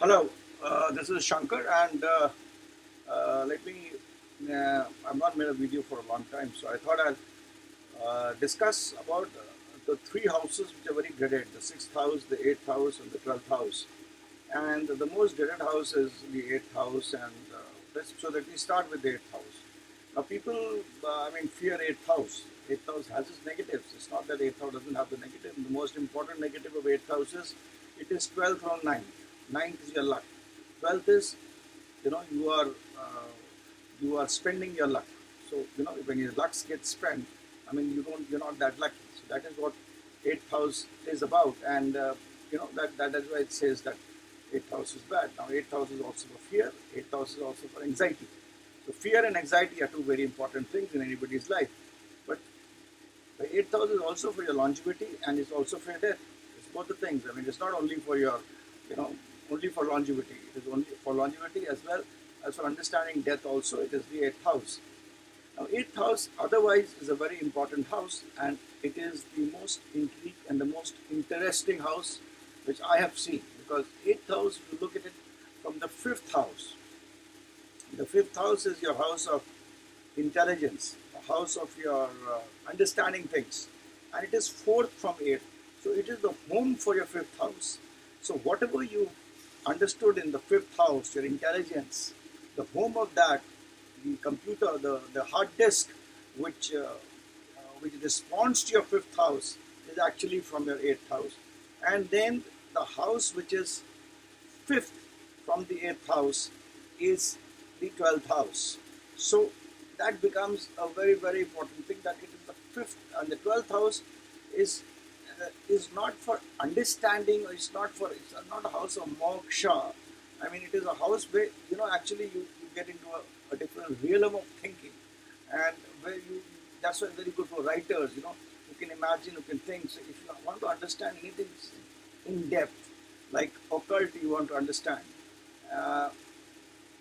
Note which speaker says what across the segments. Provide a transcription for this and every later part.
Speaker 1: Hello, this is Shanker, and let me. I've not made a video for a long time, so I thought I'll discuss about the three houses which are very dreaded: the sixth house, the eighth house, and the 12th house. And the most dreaded house is the eighth house, and so that we start with the eighth house. Now, people, fear eighth house. Eighth house has its negatives. It's not that eighth house doesn't have the negative. The most important negative of eighth house is it is 12th from ninth. Ninth is your luck. 12th is, you are spending your luck. So when your luck gets spent, you're not that lucky. So that is what eighth house is about, and that is why it says that eighth house is bad. Now eighth house is also for fear. Eighth house is also for anxiety. So fear and anxiety are two very important things in anybody's life. But the eighth house is also for your longevity, and it's also for your death. It's both the things. It's not only for your, only for longevity. It is only for longevity as well as for understanding death also. It is the eighth house. Now, eighth house otherwise is a very important house, and it is the most intriguing and the most interesting house which I have seen, because eighth house, if you look at it from the fifth house, the fifth house is your house of intelligence, a house of your understanding things, and it is fourth from eighth. So it is the home for your fifth house. So whatever you understood in the fifth house, your intelligence, the home of that, the computer, the hard disk, which responds to your fifth house, is actually from your eighth house. And then the house which is fifth from the eighth house is the 12th house. So that becomes a very, very important thing, that it is the fifth, and the 12th house is not for understanding, or it's not a house of moksha. It is a house where actually you get into a different realm of thinking, and where that's why it's very good for writers, who can imagine, who can think. So if you want to understand anything in depth, like occult, you want to understand,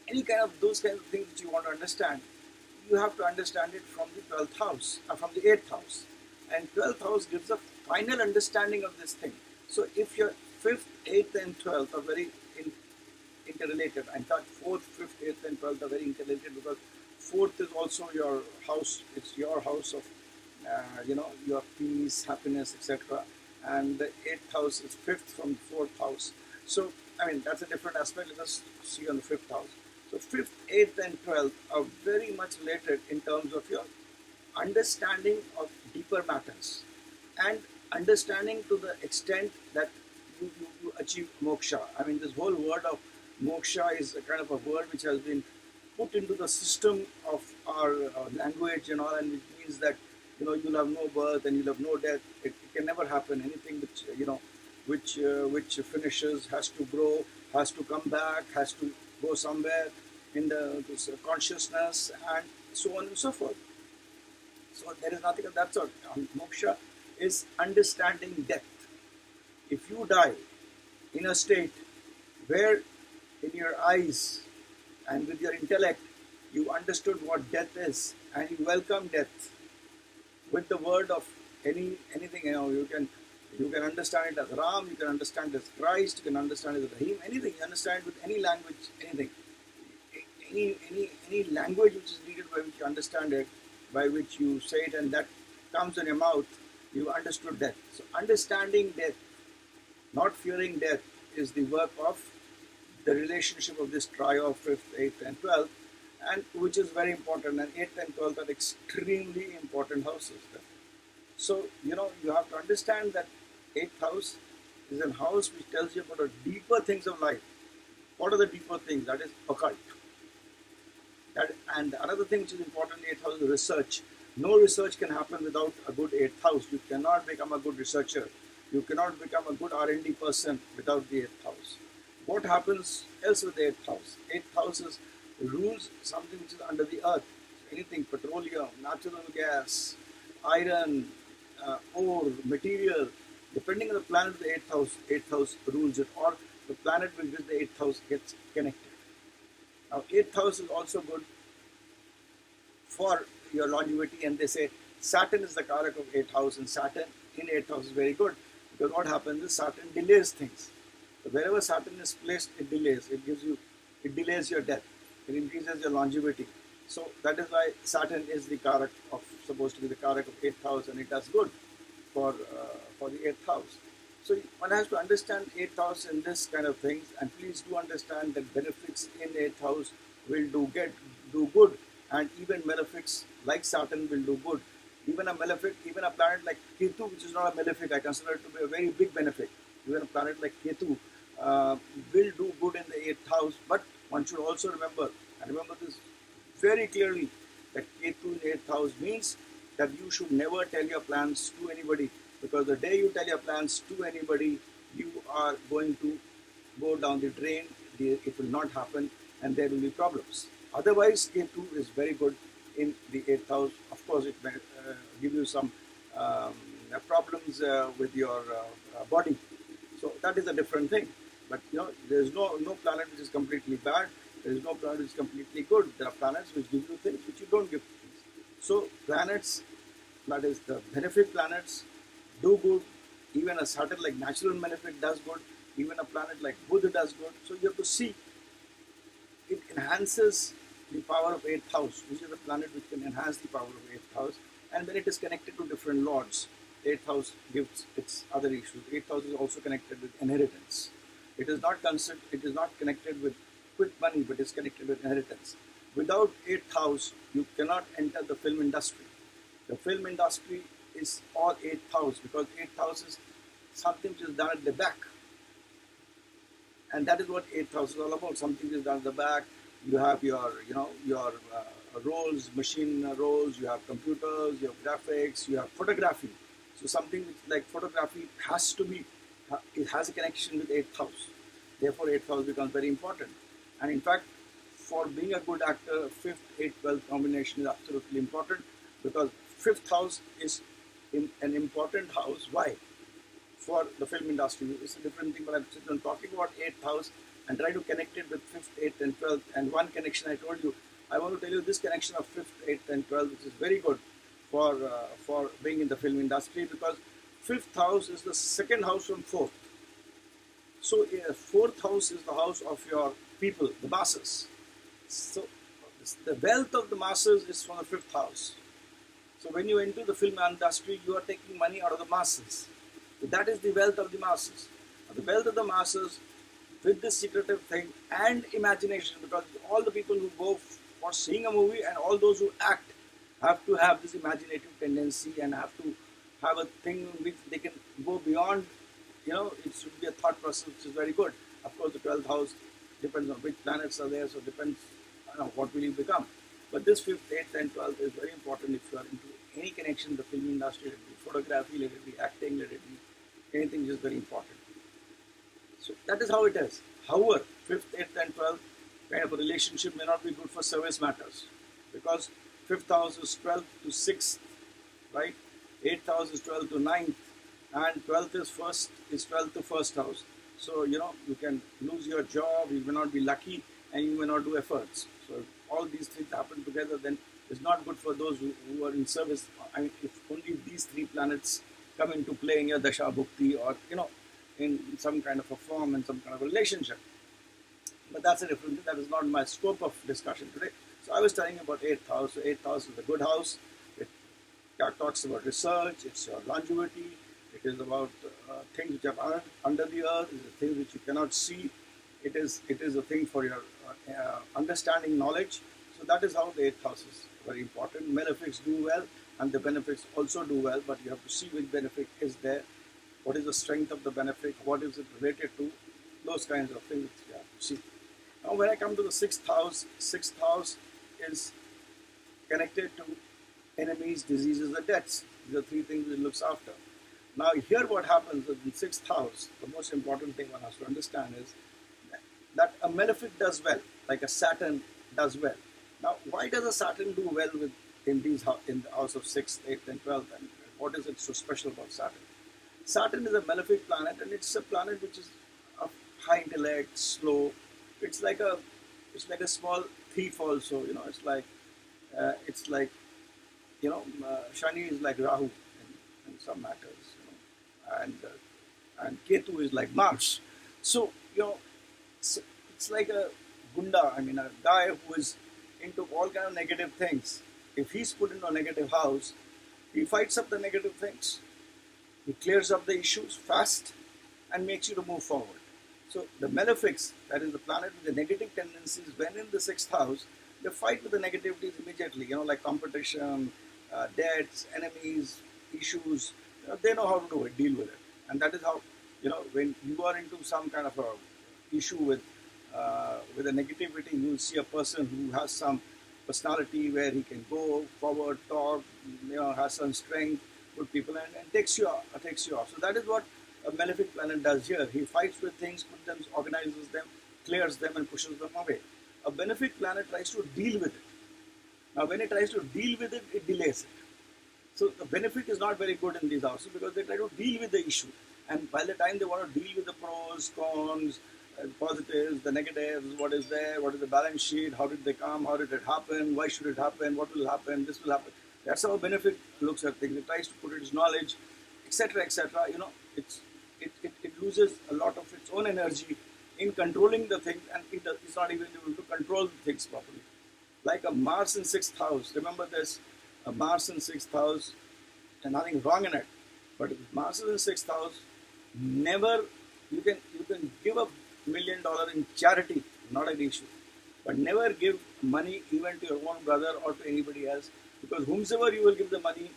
Speaker 1: any kind of those kinds of things that you want to understand, you have to understand it from the 12th house, from the 8th house. And 12th house gives a final understanding of this thing. So if your 5th, 8th and 12th are very interrelated, in fact 4th, 5th, 8th and 12th are very interrelated, because 4th is also your house, it's your house of, your peace, happiness, etc. And the 8th house is 5th from the 4th house. So, that's a different aspect. Let us see on the 5th house. So 5th, 8th and 12th are very much related in terms of your understanding of deeper matters, and understanding to the extent that you achieve moksha. This whole word of moksha is a kind of a word which has been put into the system of our language and all, and it means that you'll have no birth and you'll have no death. It can never happen. Anything which finishes has to grow, has to come back, has to go somewhere in this consciousness, and so on and so forth. So there is nothing of that sort. Moksha is understanding death. If you die in a state where in your eyes and with your intellect you understood what death is, and you welcome death with the word of anything, you can understand it as Ram, you can understand it as Christ, you can understand it as Rahim, anything. You understand it with any language, anything. Any language which is needed, by which you understand it, by which you say it, and that comes in your mouth, you understood death. So understanding death, not fearing death, is the work of the relationship of this trio of 5th, 8th and 12th, and which is very important. And 8th and 12th are extremely important houses. So, you have to understand that 8th house is a house which tells you about the deeper things of life. What are the deeper things? That is occult. And another thing which is important in 8th house is research. No research can happen without a good 8th house. You cannot become a good researcher. You cannot become a good R&D person without the 8th house. What happens else with the 8th house? 8th house rules something which is under the earth. Anything, petroleum, natural gas, iron, ore, material, depending on the planet of the 8th house rules it, or the planet with which the 8th house gets connected. Now, 8th house is also good for your longevity, and they say Saturn is the karak of 8th house, and Saturn in 8th house is very good, because what happens is Saturn delays things. So wherever Saturn is placed, it delays. It delays your death. It increases your longevity. So that is why Saturn is the Karak of, supposed to be the Karak of 8th house, and it does good for the 8th house. So one has to understand 8th house in this kind of things, and please do understand that benefics in 8th house will do good, and even malefics like Saturn will do good. Even a malefic, even a planet like Ketu, which is not a malefic, I consider it to be a very big benefic. Even a planet like Ketu will do good in the 8th house, but one should also remember, and remember this very clearly, that Ketu in 8th house means that you should never tell your plans to anybody, because the day you tell your plans to anybody, you are going to go down the drain. It will not happen, and there will be problems. Otherwise, Ketu is very good in the 8th house. Of course, it may give you some problems with your body. So that is a different thing. But there is no planet which is completely bad. There is no planet which is completely good. There are planets which give you things which you don't give things. So planets, that is the benefic planets, do good. Even a Saturn like natural benefic does good. Even a planet like Buddha does good. So you have to see, it enhances the power of 8th house, which is a planet which can enhance the power of 8th house. And when it is connected to different lords, 8th house gives its other issues. 8th house is also connected with inheritance. It is not connected with quick money, but is connected with inheritance. Without 8th house, you cannot enter the film industry. The film industry is all 8th house, because 8th house is something which is done at the back. And that is what 8th house is all about. Something is done at the back. You have your roles, machine roles, you have computers, you have graphics, you have photography. So something which, like photography, it has a connection with 8th house. Therefore, 8th house becomes very important. And in fact, for being a good actor, 5th, 8th, 12th combination is absolutely important, because 5th house is an important house. Why? For the film industry. It's a different thing, but I'm talking about 8th house and try to connect it with 5th, 8th, and 12th. And one connection I told you, I want to tell you this connection of 5th, 8th, and 12th, which is very good for being in the film industry, because 5th house is the second house from 4th. So 4th house is the house of your people, the masses. So the wealth of the masses is from the 5th house. So when you enter the film industry, you are taking money out of the masses. So that is the wealth of the masses. The wealth of the masses with this secretive thing and imagination, because all the people who go for seeing a movie and all those who act have to have this imaginative tendency and have to have a thing which they can go beyond. It should be a thought process which is very good. Of course, the 12th house depends on which planets are there, so it depends on what will you become. But this 5th, 8th, and 12th is very important if you are into any connection in the film industry, let it be photography, let it be acting, let it be anything, which is very important. So that is how it is. However, 5th, 8th, and 12th kind of a relationship may not be good for service matters, because 5th house is 12th to 6th, right? 8th house is 12th to 9th, and 12th is 12th to 1st house. So, you can lose your job, you may not be lucky, and you may not do efforts. So, if all these things happen together, then it's not good for those who are in service. I mean, if only these three planets come into play in your Dasha Bhukti, or, in some kind of a form and some kind of a relationship. But that's a different thing. That is not my scope of discussion today. So I was telling you about 8th house. So 8th house is a good house. It talks about research, it's your longevity, it is about things which are under the earth, it is things which you cannot see. It is a thing for your understanding knowledge. So that is how the 8th house is very important. Malefics do well, and the benefics also do well, but you have to see which benefic is there. What is the strength of the benefic? What is it related to? Those kinds of things you have to see. Now, when I come to the 6th house is connected to enemies, diseases, and deaths. These are three things it looks after. Now, here what happens is in 6th house, the most important thing one has to understand is that a malefic does well, like a Saturn does well. Now, why does a Saturn do well in the house of 6th, 8th, and 12th? And what is it so special about Saturn? Saturn is a malefic planet, and it's a planet which is of high intellect, slow. It's like a small thief also. It's like Shani is like Rahu in some matters, and Ketu is like Mars. So, it's like a gunda, I mean, a guy who is into all kind of negative things. If he's put into a negative house, he fights up the negative things. He clears up the issues fast and makes you to move forward. So the malefics, that is the planet with the negative tendencies, when in the sixth house, they fight with the negativities immediately. Like competition, debts, enemies, issues. They know how to do it, deal with it, and that is how when you are into some kind of a issue with a negativity, you will see a person who has some personality where he can go forward, talk, has some strength with people, and takes you off. So that is what a malefic planet does here. He fights with things, puts them, organizes them, clears them, and pushes them away. A benefic planet tries to deal with it. Now, when it tries to deal with it, it delays it. So the benefit is not very good in these houses because they try to deal with the issue. And by the time they want to deal with the pros, cons, positives, the negatives, what is there, what is the balance sheet, how did they come, how did it happen, why should it happen, what will happen, this will happen. That's how a benefit looks at things. It tries to put its knowledge, etc., etc. It loses a lot of its own energy in controlling the things, and it's not even able to control the things properly. Like a Mars in sixth house. Remember this, a Mars in sixth house, and nothing wrong in it. But if Mars is in sixth house, never you can give $1 million in charity, not an issue. But never give money even to your own brother or to anybody else, because whomsoever you will give the money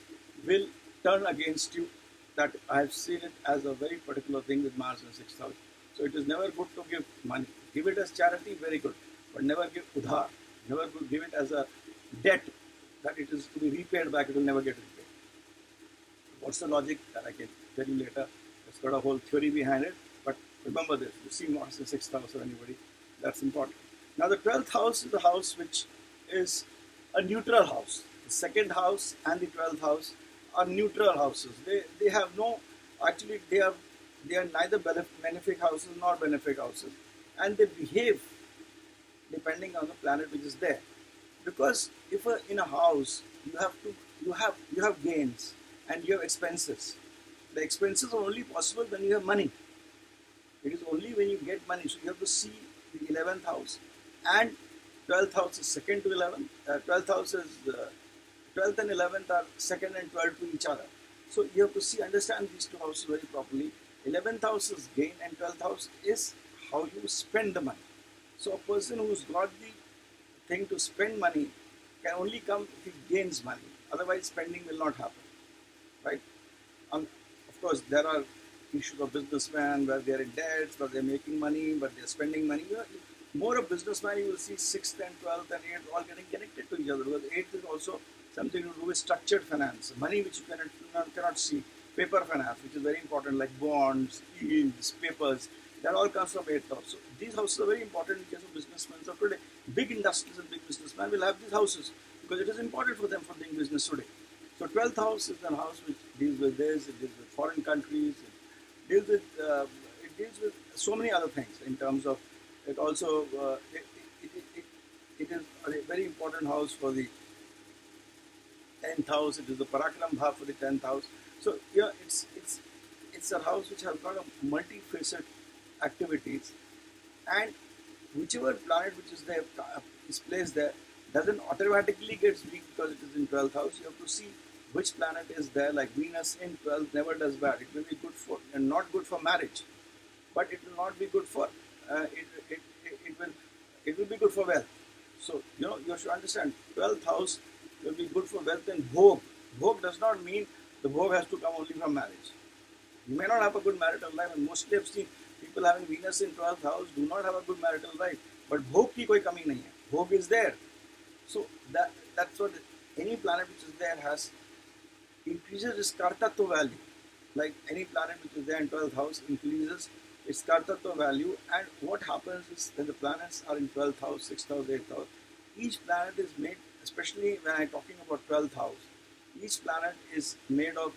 Speaker 1: will turn against you. That I have seen it as a very particular thing with Mars in sixth house. So it is never good to give money. Give it as charity, very good. But never give udhar. Never give it as a debt that it is to be repaid back. It will never get repaid. What's the logic? That I can tell you later. It's got a whole theory behind it. But remember this. You see Mars in sixth house or anybody. That's important. Now the 12th house is the house which is a neutral house. The second house and the 12th house are neutral houses. They have no, actually they are neither benefic houses nor benefic houses, and they behave depending on the planet which is there. Because if in a house you have gains and you have expenses. The expenses are only possible when you have money. It is only when you get money. So you have to see the 11th house, and 12th house is second to 11th. 12th house is 12th and 11th are second and 12th to each other. So you have to understand these two houses very properly. 11th house is gain and 12th house is how you spend the money. So a person who's got the thing to spend money can only come if he gains money. Otherwise, spending will not happen, right? Of course, there are issues of businessmen where they are in debts, but they're making money, but they're spending money. More of businessmen, you will see 6th and 12th and 8th all getting connected to each other, because 8th is also something to do with structured finance, money which you cannot see, paper finance, which is very important, like bonds, yields, papers, that all comes from 8th house. So these houses are very important in case of businessmen. So today, big industries and big businessmen will have these houses because it is important for them for doing business today. So 12th house is the house which deals with this, it deals with foreign countries, it deals with so many other things in terms of, it also, it is a very important house for the 10th house. It is the Parakram Bhav for the 10th house. So yeah, it's a house which has got a multifaceted activities, and whichever planet which is there is placed there doesn't automatically get weak because it is in 12th house. You have to see which planet is there. Like Venus in 12th never does bad. It will be good for, and not good for marriage, but it will not be good for it will be good for wealth. So you should understand 12th house will be good for wealth and bhog. Bhog does not mean the bhog has to come only from marriage. You may not have a good marital life, and mostly I've seen people having Venus in 12th house do not have a good marital life. But bhog ki koi kami nahi hai. Bhog is there. So that's what any planet which is there has, increases its kartatva value. Like any planet which is there in 12th house increases its kartatva value. And what happens is when the planets are in 12th house, 6th house, 8th house, each planet is made, especially when I'm talking about 12th house, each planet is made of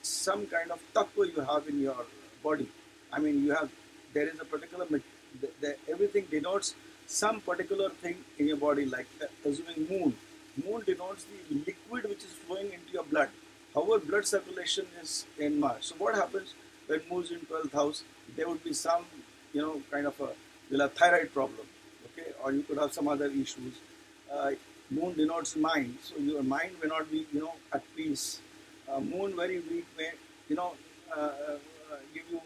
Speaker 1: some kind of tattva you have in your body. I mean, there is a particular, everything denotes some particular thing in your body, like assuming moon. Moon denotes the liquid which is flowing into your blood. However, blood circulation is in Mars. So what happens when moon is in 12th house? There would be some kind of you'll have thyroid problem, okay, or you could have some other issues. Uh, Moon denotes mind, so your mind may not be, at peace. Moon very weak may, give you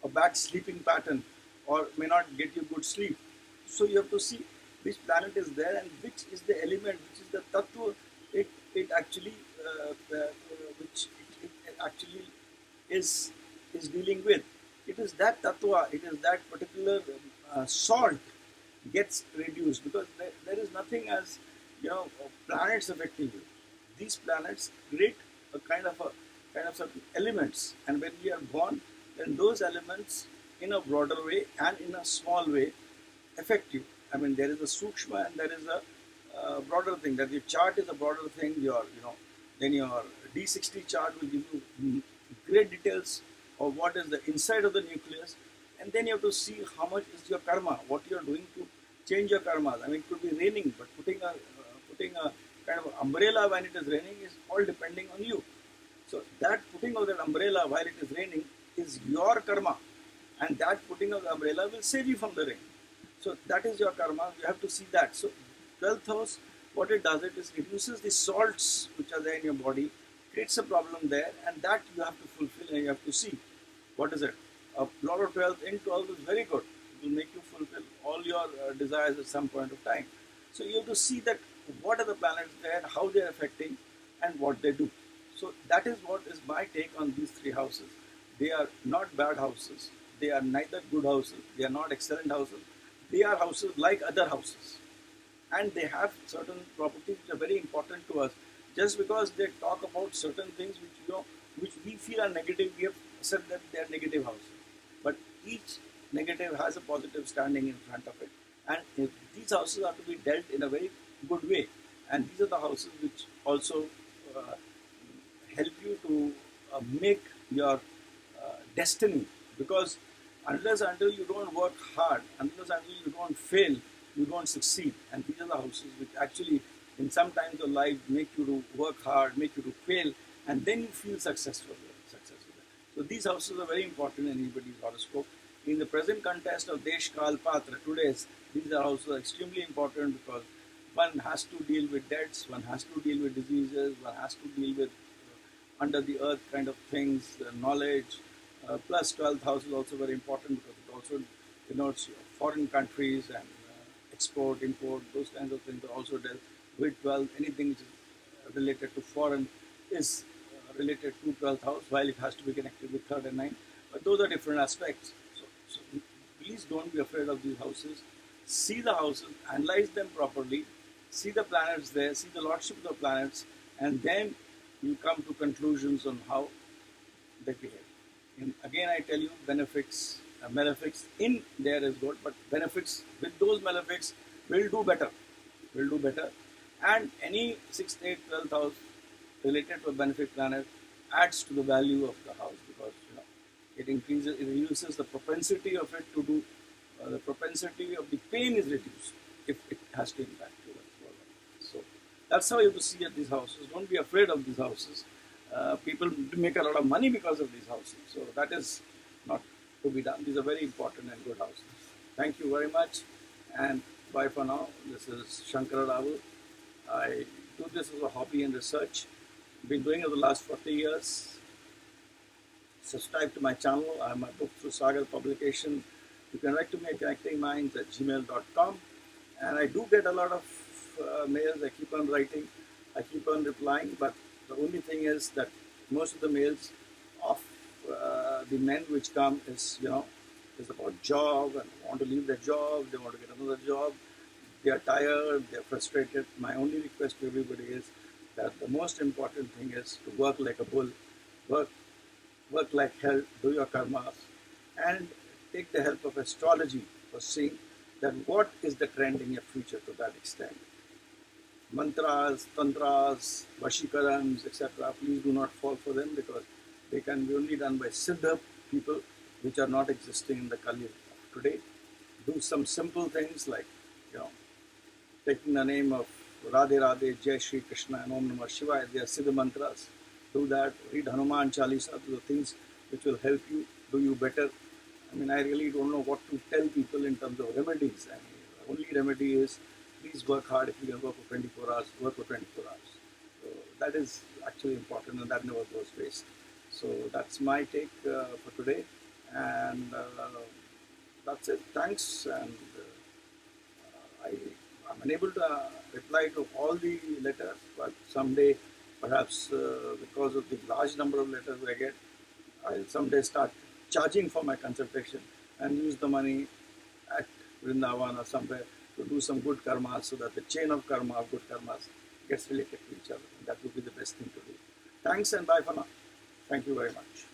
Speaker 1: a bad sleeping pattern or may not get you good sleep. So you have to see which planet is there and which is the element, which is the tattva it actually which it actually is dealing with. It is that tattva, it is that particular salt gets reduced, because there is nothing as planets affecting you. These planets create a kind of certain elements, and when we are born, then those elements in a broader way and in a small way affect you. I mean, there is a sukshma and there is a broader thing. That your chart is a broader thing. Then your D60 chart will give you great details of what is the inside of the nucleus, and then you have to see how much is your karma, what you are doing to change your karmas. I mean, it could be raining, but putting a kind of umbrella when it is raining is all depending on you. So that putting of that umbrella while it is raining is your karma, and that putting of the umbrella will save you from the rain. So that is your karma. You have to see that. So 12th house, what it does, it is reduces the salts which are there in your body, creates a problem there, and that you have to fulfill, and you have to see what is it. A lot of 12th in 12th is very good. It will make you fulfill all your desires at some point of time. So you have to see that what are the planets there, how they are affecting, and what they do. So that is what is my take on these three houses. They are not bad houses. They are neither good houses. They are not excellent houses. They are houses like other houses. And they have certain properties which are very important to us. Just because they talk about certain things which we feel are negative, we have said that they are negative houses. But each negative has a positive standing in front of it. And if these houses are to be dealt in a very good way. And these are the houses which also help you to make your destiny. Because until you don't work hard, until you don't fail, you don't succeed. And these are the houses which actually, in some times of life, make you to work hard, make you to fail, and then you feel successful. So these houses are very important in anybody's horoscope. In the present context of Desh Kal Patra, today's, these are also extremely important, because one has to deal with debts, one has to deal with diseases, one has to deal with under the earth kind of things, knowledge. Plus 12th house is also very important, because it also denotes foreign countries and export, import, those kinds of things are also dealt with 12. Anything which is related to foreign is related to 12th house, while it has to be connected with 3rd and 9th. But those are different aspects. So please don't be afraid of these houses. See the houses, analyze them properly, see the planets there, see the lordship of the planets, and then you come to conclusions on how they behave. And again, I tell you, benefics, malefics in there is good, but benefics with those malefics will do better. And any 6th, 8th, 12th house related to a benefic planet adds to the value of the house, because it reduces the propensity of it to do. The propensity of the pain is reduced if it has to impact you. So that's how you have to see at these houses. Don't be afraid of these houses. People make a lot of money because of these houses. So that is not to be done. These are very important and good houses. Thank you very much, and bye for now. This is Shanker Adawal. I do this as a hobby and research. Been doing it for the last 40 years. Subscribe to my channel. I have my book through Sagar publication. You can write to me at connectingminds@gmail.com. And I do get a lot of mails. I keep on writing. I keep on replying. But the only thing is that most of the mails of the men which come is about job, and they want to leave their job. They want to get another job. They are tired. They are frustrated. My only request to everybody is that the most important thing is to work like a bull. Work like hell. Do your karmas. And take the help of astrology for seeing that what is the trend in your future to that extent. Mantras, tantras, vashikarams, etc. Please do not fall for them, because they can be only done by siddha people, which are not existing in the Kali of today. Do some simple things like, taking the name of Radhe Radhe, Jai Shri Krishna, and Om Namah Shivaya. They are siddha mantras. Do that. Read Hanuman Chalisa. Do the things which will help you, do you better. I mean, I really don't know what to tell people in terms of remedies. I mean, the only remedy is please work hard. If you can work for 24 hours, work for 24 hours. So that is actually important, and that never goes waste. So that's my take for today, and that's it. Thanks, and I'm unable to reply to all the letters, but someday, perhaps because of the large number of letters I get, I'll someday start charging for my consultation and use the money at Vrindavan or somewhere to do some good karma so that the chain of karma, of good karmas, gets related to each other. And that would be the best thing to do. Thanks and bye for now. Thank you very much.